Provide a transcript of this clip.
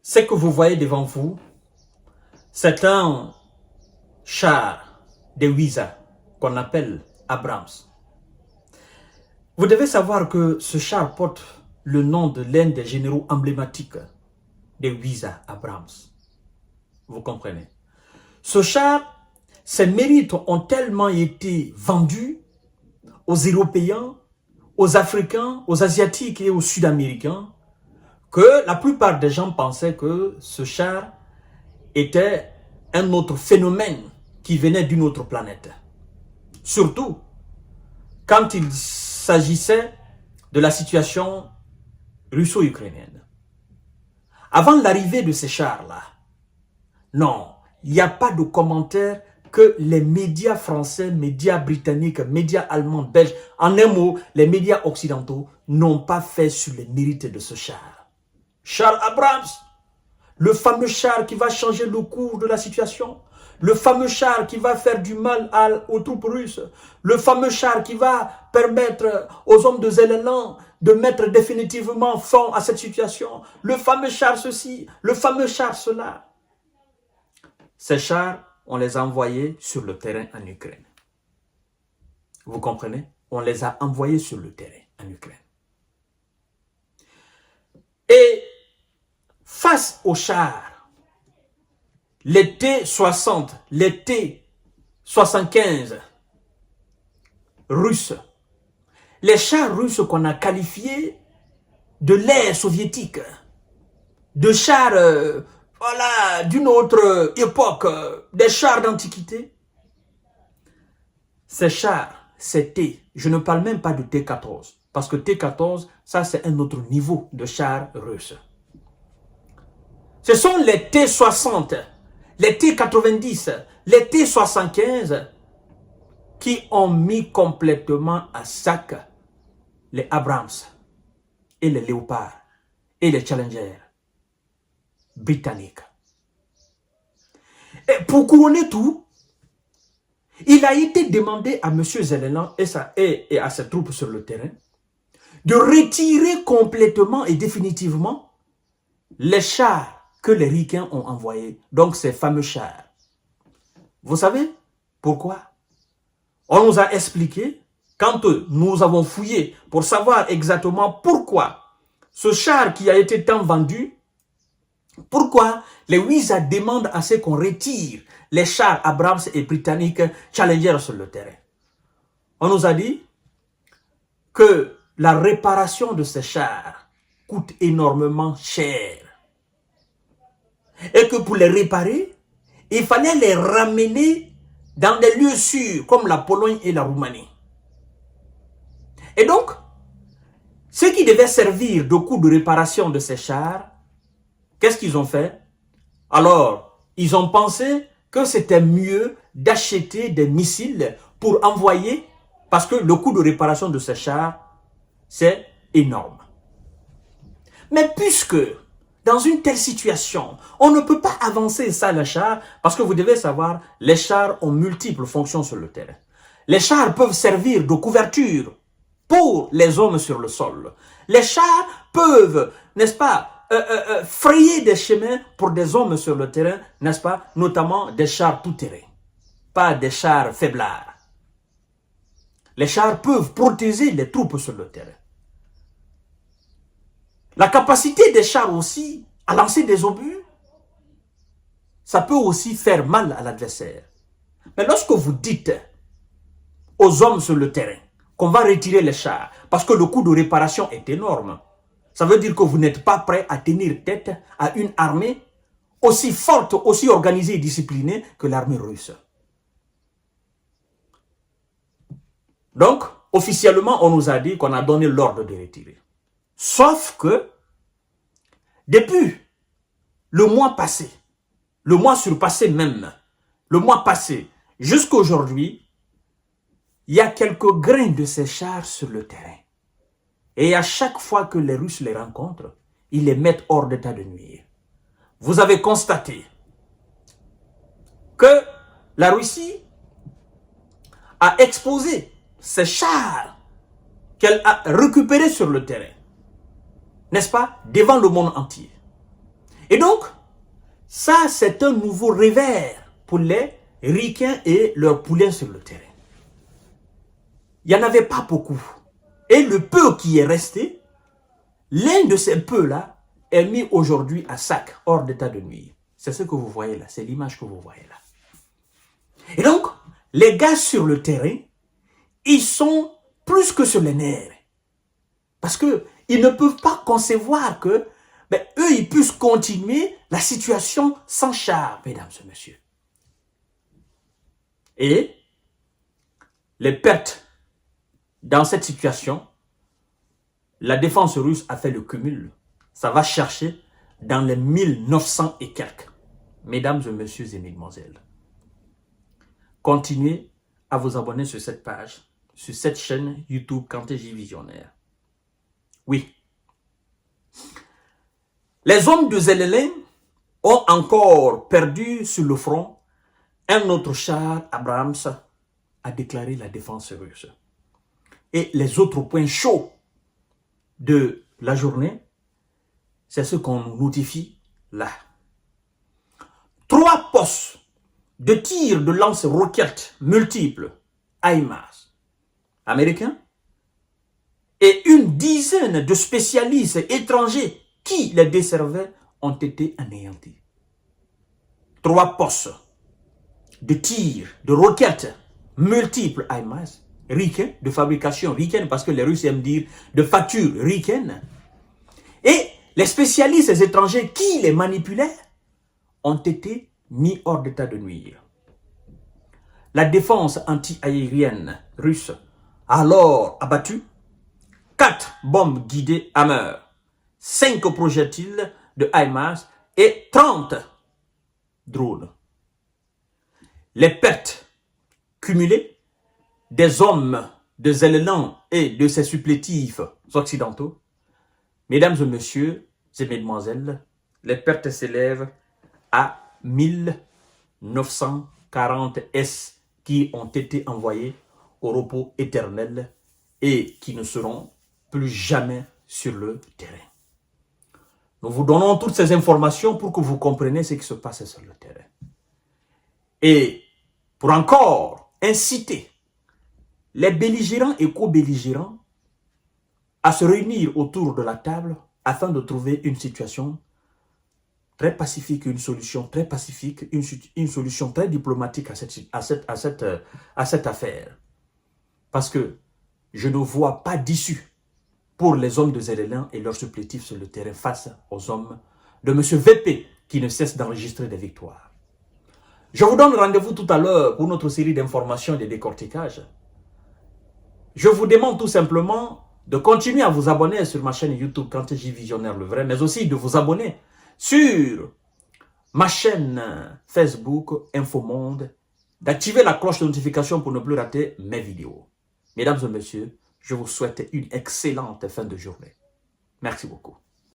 Ce que vous voyez devant vous, c'est un char de Wiza qu'on appelle Abrams. Vous devez savoir que ce char porte le nom de l'un des généraux emblématiques de Wiza, Abrams. Vous comprenez? Ce char, ses mérites ont tellement été vendus aux Européens, aux Africains, aux Asiatiques et aux Sud-Américains que la plupart des gens pensaient que ce char était un autre phénomène qui venait d'une autre planète. Surtout quand il s'agissait de la situation russo-ukrainienne. Avant l'arrivée de ces chars-là, non, il n'y a pas de commentaire que les médias français, médias britanniques, médias allemands, belges, en un mot, les médias occidentaux n'ont pas fait sur les mérites de ce char. Char Abrams, le fameux char qui va changer le cours de la situation, le fameux char qui va faire du mal aux troupes russes, le fameux char qui va permettre aux hommes de Zelensky de mettre définitivement fin à cette situation, le fameux char ceci, le fameux char cela. Ces chars, on les a envoyés sur le terrain en Ukraine. Vous comprenez? On les a envoyés sur le terrain en Ukraine. Et face aux chars, les T-60, les T-75 russes, les chars russes qu'on a qualifiés de l'ère soviétique, de chars voilà, d'une autre époque, des chars d'antiquité. Ces chars, c'est T, je ne parle même pas de T-14, parce que T-14, ça c'est un autre niveau de chars russes. Ce sont les T-60, les T-90, les T-75 qui ont mis complètement à sac les Abrams et les Léopards et les Challengers britanniques. Et pour couronner tout, il a été demandé à M. Zelensky et à ses troupes sur le terrain de retirer complètement et définitivement les chars que les Ricains ont envoyés, donc ces fameux chars. Vous savez pourquoi? On nous a expliqué, quand nous avons fouillé pour savoir exactement pourquoi ce char qui a été tant vendu, pourquoi les Wiza demandent à ce qu'on retire les chars Abrams et britanniques Challenger sur le terrain. On nous a dit que la réparation de ces chars coûte énormément cher. Et que pour les réparer, il fallait les ramener dans des lieux sûrs comme la Pologne et la Roumanie. Et donc, ceux qui devaient servir de coût de réparation de ces chars, qu'est-ce qu'ils ont fait? Alors, ils ont pensé que c'était mieux d'acheter des missiles pour envoyer, parce que le coût de réparation de ces chars, c'est énorme. Mais puisque, dans une telle situation, on ne peut pas avancer ça, les chars, parce que vous devez savoir, les chars ont multiples fonctions sur le terrain. Les chars peuvent servir de couverture pour les hommes sur le sol. Les chars peuvent, n'est-ce pas, frayer des chemins pour des hommes sur le terrain, n'est-ce pas, notamment des chars tout-terrain, pas des chars faiblards. Les chars peuvent protéger les troupes sur le terrain. La capacité des chars aussi à lancer des obus, ça peut aussi faire mal à l'adversaire. Mais lorsque vous dites aux hommes sur le terrain qu'on va retirer les chars parce que le coût de réparation est énorme, ça veut dire que vous n'êtes pas prêt à tenir tête à une armée aussi forte, aussi organisée et disciplinée que l'armée russe. Donc, officiellement, on nous a dit qu'on a donné l'ordre de retirer. Sauf que, depuis le mois passé, le mois surpassé même, le mois passé, jusqu'à aujourd'hui, il y a quelques grains de ces chars sur le terrain. Et à chaque fois que les Russes les rencontrent, ils les mettent hors d'état de nuire. Vous avez constaté que la Russie a exposé ces chars qu'elle a récupérés sur le terrain, n'est-ce pas, devant le monde entier. Et donc, ça, c'est un nouveau revers pour les ricains et leurs poulains sur le terrain. Il n'y en avait pas beaucoup. Et le peu qui est resté, l'un de ces peu-là est mis aujourd'hui à sac, hors d'état de nuire. C'est ce que vous voyez là, c'est l'image que vous voyez là. Et donc, les gars sur le terrain, ils sont plus que sur les nerfs. Parce qu'ils ne peuvent pas concevoir que eux, ils puissent continuer la situation sans char, mesdames et messieurs. Et les pertes dans cette situation, la défense russe a fait le cumul. Ça va chercher dans les 1900 et quelques. Mesdames et messieurs et mesdemoiselles, continuez à vous abonner sur cette page, sur cette chaîne YouTube Kanté J Visionnaire. Oui. Les hommes de Zelensky ont encore perdu sur le front. Un autre char, Abrams, a déclaré la défense russe. Et les autres points chauds de la journée, c'est ce qu'on nous notifie là. 3 postes de tir de lance-roquettes multiples HIMARS américains et une dizaine de spécialistes étrangers qui les desservaient ont été anéantis. 3 postes de tir de roquettes multiples HIMARS ricains, de fabrication ricaine, parce que les Russes aiment dire de facture ricaine, et les spécialistes étrangers qui les manipulaient ont été mis hors d'état de nuire. La défense anti-aérienne russe a alors abattu 4 bombes guidées Hammer, 5 projectiles de HIMARS et 30 drones. Les pertes cumulées des hommes de Zelensky et de ses supplétifs occidentaux, mesdames et messieurs et mesdemoiselles, les pertes s'élèvent à 1940 S qui ont été envoyés au repos éternel et qui ne seront plus jamais sur le terrain. Nous vous donnons toutes ces informations pour que vous compreniez ce qui se passe sur le terrain. Et pour encore inciter les belligérants et co-belligérants à se réunir autour de la table afin de trouver une situation très pacifique, une solution très pacifique, une solution très diplomatique à cette affaire. Parce que je ne vois pas d'issue pour les hommes de Zelensky et leurs supplétifs sur le terrain face aux hommes de M. VP qui ne cesse d'enregistrer des victoires. Je vous donne rendez-vous tout à l'heure pour notre série d'informations et de décortiquages. Je vous demande tout simplement de continuer à vous abonner sur ma chaîne YouTube Kanté J Visionnaire le vrai, mais aussi de vous abonner sur ma chaîne Facebook Infomonde, d'activer la cloche de notification pour ne plus rater mes vidéos. Mesdames et messieurs, je vous souhaite une excellente fin de journée. Merci beaucoup.